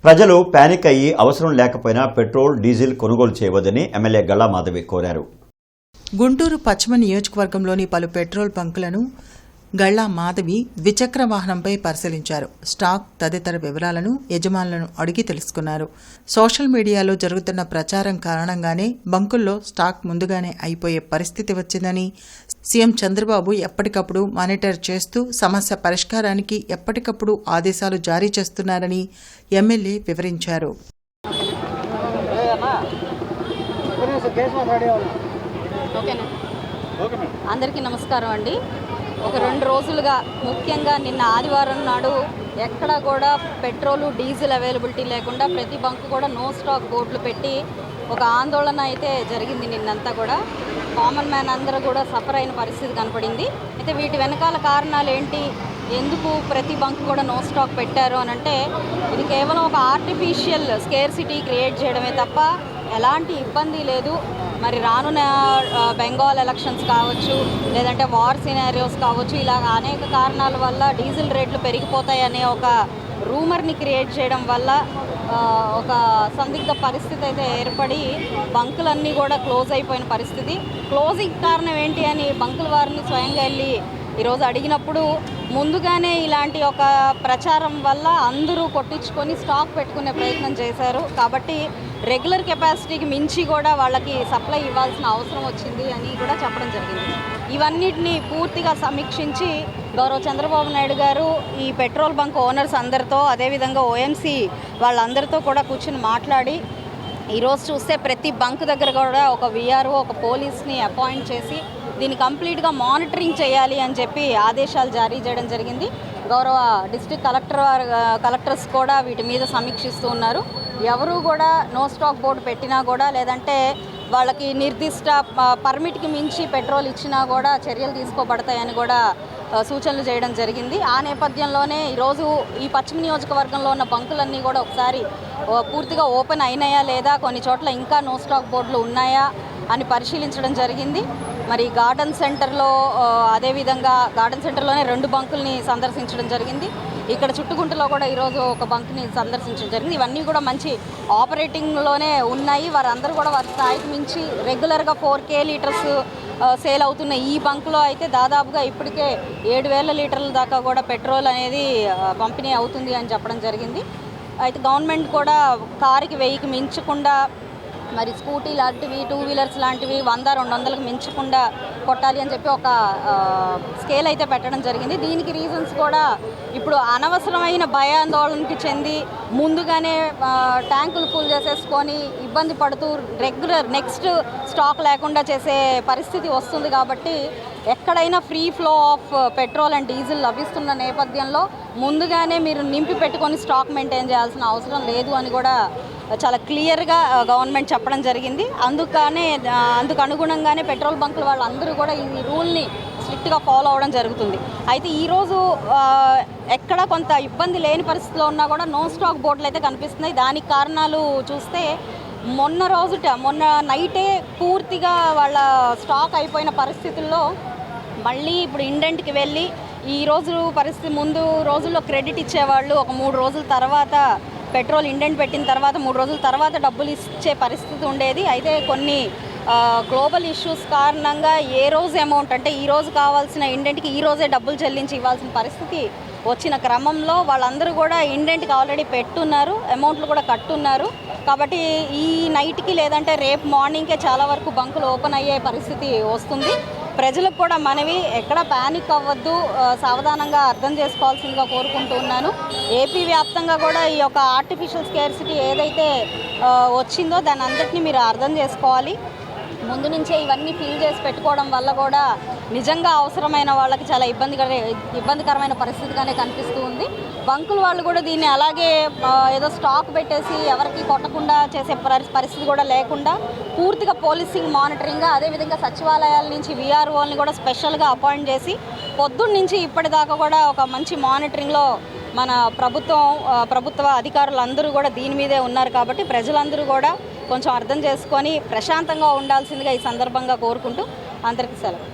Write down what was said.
ప్రజలు పానిక్ అయ్యి అవసరం లేకపోయినా పెట్రోల్, డీజిల్ కొనుగోలు చేయవద్దని ఎమ్మెల్యే గల్లా మాధవి కోరారు. గుంటూరు పశ్చిమ నియోజకవర్గంలోని పలు పెట్రోల్ బంకులను గల్లా మాధవి ద్విచక్ర వాహనంపై పరిశీలించారు. స్టాక్ తదితర వివరాలను యజమానులను అడిగి తెలుసుకున్నారు. సోషల్ మీడియాలో జరుగుతున్న ప్రచారం కారణంగానే బంకుల్లో స్టాక్ ముందుగానే అయిపోయే పరిస్థితి వచ్చిందని, సీఎం చంద్రబాబు ఎప్పటికప్పుడు మానిటర్ చేస్తూ సమస్య పరిష్కారానికి ఎప్పటికప్పుడు ఆదేశాలు జారీ చేస్తున్నారని ఎమ్మెల్యే వివరించారు. అందరికీ నమస్కారం అండి. ఒక 2 రోజులుగా ముఖ్యంగా నిన్న ఆదివారం నాడు ఎక్కడ కూడా పెట్రోలు, డీజిల్ అవైలబిలిటీ లేకుండా ప్రతి బంకు కూడా నో స్టాక్ బోర్డులు పెట్టి ఒక ఆందోళన అయితే జరిగింది. నిన్నంతా కూడా కామన్ మ్యాన్ అందరూ కూడా సఫర్ అయిన పరిస్థితి కనపడింది. అయితే వీటి వెనకాల కారణాలు ఏంటి, ఎందుకు ప్రతి బంకు కూడా నో స్టాక్ పెట్టారు అని అంటే, ఇది కేవలం ఒక ఆర్టిఫిషియల్ స్కేర్సిటీ క్రియేట్ చేయడమే తప్ప ఎలాంటి ఇబ్బంది లేదు. మరి రానున్న బెంగాల్ ఎలక్షన్స్ కావచ్చు, లేదంటే వార్ సినారియోస్ కావచ్చు, ఇలా అనేక కారణాల వల్ల డీజిల్ రేట్లు పెరిగిపోతాయనే ఒక రూమర్ని క్రియేట్ చేయడం వల్ల ఒక సందిగ్ధ పరిస్థితి అయితే ఏర్పడి బంకులన్నీ కూడా క్లోజ్ అయిపోయిన పరిస్థితి. క్లోజింగ్ కారణం ఏంటి అని బంకుల వారిని స్వయంగా వెళ్ళి ఈరోజు అడిగినప్పుడు, ముందుగానే ఇలాంటి ఒక ప్రచారం వల్ల అందరూ కొట్టించుకొని స్టాక్ పెట్టుకునే ప్రయత్నం చేశారు. కాబట్టి రెగ్యులర్ కెపాసిటీకి మించి కూడా వాళ్ళకి సప్లై ఇవ్వాల్సిన అవసరం వచ్చింది అని కూడా చెప్పడం జరిగింది. ఇవన్నిటిని పూర్తిగా సమీక్షించి గౌరవ చంద్రబాబు నాయుడు గారు ఈ పెట్రోల్ బంక్ ఓనర్స్ అందరితో, అదేవిధంగా ఓఎంసీ వాళ్ళందరితో కూడా కూర్చుని మాట్లాడి, ఈరోజు చూస్తే ప్రతి బంక్ దగ్గర కూడా ఒక విఆర్ఓ, ఒక పోలీస్ని అపాయింట్ చేసి దీన్ని కంప్లీట్గా మానిటరింగ్ చేయాలి అని చెప్పి ఆదేశాలు జారీ చేయడం జరిగింది. గౌరవ డిస్ట్రిక్ట్ కలెక్టర్స్ కూడా వీటి మీద సమీక్షిస్తూ ఉన్నారు. ఎవరు కూడా నో స్టాక్ బోర్డు పెట్టినా కూడా, లేదంటే వాళ్ళకి నిర్దిష్ట పర్మిట్కి మించి పెట్రోల్ ఇచ్చినా కూడా చర్యలు తీసుకోబడతాయని కూడా సూచనలు చేయడం జరిగింది. ఆ నేపథ్యంలోనే ఈరోజు ఈ పశ్చిమ నియోజకవర్గంలో ఉన్న బంకులన్నీ కూడా ఒకసారి పూర్తిగా ఓపెన్ అయినాయా లేదా, కొన్ని చోట్ల ఇంకా నో స్టాక్ బోర్డులు ఉన్నాయా అని పరిశీలించడం జరిగింది. మరి గార్డెన్ సెంటర్లో, అదేవిధంగా గార్డెన్ సెంటర్లోనే 2 బంకుల్ని సందర్శించడం జరిగింది. ఇక్కడ చుట్టుగుంటలో కూడా ఈరోజు ఒక బంక్ని సందర్శించడం జరిగింది. ఇవన్నీ కూడా మంచి ఆపరేటింగ్లోనే ఉన్నాయి. వారందరూ కూడా వారి స్థాయికి మించి రెగ్యులర్గా 4K లీటర్స్ సేల్ అవుతున్న ఈ బంకులో అయితే దాదాపుగా ఇప్పటికే 7,000 లీటర్ల దాకా కూడా పెట్రోల్ అనేది పంపిణీ అవుతుంది అని చెప్పడం జరిగింది. అయితే గవర్నమెంట్ కూడా కారుకి 1000కి మించకుండా, మరి స్కూటీ లాంటివి, 2 వీలర్స్ లాంటివి 100-200లకు మించకుండా కొట్టాలి అని చెప్పి ఒక స్కేల్ అయితే పెట్టడం జరిగింది. దీనికి రీజన్స్ కూడా ఇప్పుడు అనవసరమైన భయాందోళనకి చెంది ముందుగానే ట్యాంకులు ఫుల్ చేసేసుకొని ఇబ్బంది పడుతూ రెగ్యులర్ నెక్స్ట్ స్టాక్ లేకుండా చేసే పరిస్థితి వస్తుంది. కాబట్టి ఎక్కడైనా free flow of petrol and diesel లభిస్తున్న నేపథ్యంలో ముందుగానే మీరు నింపి పెట్టుకొని స్టాక్ మెయింటైన్ చేయాల్సిన అవసరం లేదు అని కూడా చాలా క్లియర్గా గవర్నమెంట్ చెప్పడం జరిగింది. అందుకు అనుగుణంగానే పెట్రోల్ బంకుల వాళ్ళందరూ కూడా ఈ రూల్ని స్ట్రిక్ట్గా ఫాలో అవ్వడం జరుగుతుంది. అయితే ఈరోజు ఎక్కడ కొంత ఇబ్బంది లేని పరిస్థితిలో ఉన్నా కూడా నో స్టాక్ బోర్డులు అయితే కనిపిస్తున్నాయి. దానికి కారణాలు చూస్తే మొన్న నైటే పూర్తిగా వాళ్ళ స్టాక్ అయిపోయిన పరిస్థితుల్లో మళ్ళీ ఇప్పుడు ఇండెంట్కి వెళ్ళి ఈ రోజు పరిస్థితి, ముందు రోజుల్లో క్రెడిట్ ఇచ్చేవాళ్ళు, ఒక 3 రోజుల తర్వాత పెట్రోల్ ఇండెంట్ పెట్టిన తర్వాత 3 రోజుల తర్వాత డబ్బులు ఇచ్చే పరిస్థితి ఉండేది. అయితే కొన్ని గ్లోబల్ ఇష్యూస్ కారణంగా ఏ రోజు అమౌంట్ అంటే ఈ రోజు కావాల్సిన ఇండెంట్కి ఈ రోజే డబ్బులు చెల్లించి ఇవ్వాల్సిన పరిస్థితి వచ్చిన క్రమంలో వాళ్ళందరూ కూడా ఇండెంట్కి ఆల్రెడీ పెట్టున్నారు, అమౌంట్లు కూడా కట్టున్నారు. కాబట్టి ఈ నైట్కి లేదంటే రేపు మార్నింగ్కే చాలా వరకు బంకులు ఓపెన్ అయ్యే పరిస్థితి వస్తుంది. ప్రజలకు కూడా మనవి, ఎక్కడ ప్యానిక్ అవ్వద్దు, సావధానంగా అర్థం చేసుకోవాల్సిందిగా కోరుకుంటూ ఉన్నాను. ఏపీ వ్యాప్తంగా కూడా ఈ యొక్క ఆర్టిఫిషియల్ స్కేర్సిటీ ఏదైతే వచ్చిందో దాన్ని అందరినీ మీరు అర్థం చేసుకోవాలి. ముందు నుంచే ఇవన్నీ ఫిల్ చేసి పెట్టుకోవడం వల్ల కూడా నిజంగా అవసరమైన వాళ్ళకి చాలా ఇబ్బందికరమైన పరిస్థితిగానే కనిపిస్తూ ఉంది. బంకుల వాళ్ళు కూడా దీన్ని అలాగే ఏదో స్టాక్ పెట్టేసి ఎవరికి కొట్టకుండా చేసే పరిస్థితి కూడా లేకుండా పూర్తిగా పోలీసింగ్, మానిటరింగ్గా, అదేవిధంగా సచివాలయాల నుంచి విఆర్ఓల్ని కూడా స్పెషల్గా అపాయింట్ చేసి పొద్దున్న నుంచి ఇప్పటిదాకా కూడా ఒక మంచి మానిటరింగ్లో మన ప్రభుత్వ అధికారులు అందరూ కూడా దీని మీదే ఉన్నారు. కాబట్టి ప్రజలందరూ కూడా కొంచెం అర్థం చేసుకొని ప్రశాంతంగా ఉండాల్సిందిగా ఈ సందర్భంగా కోరుకుంటూ అందరికీ సెలవు.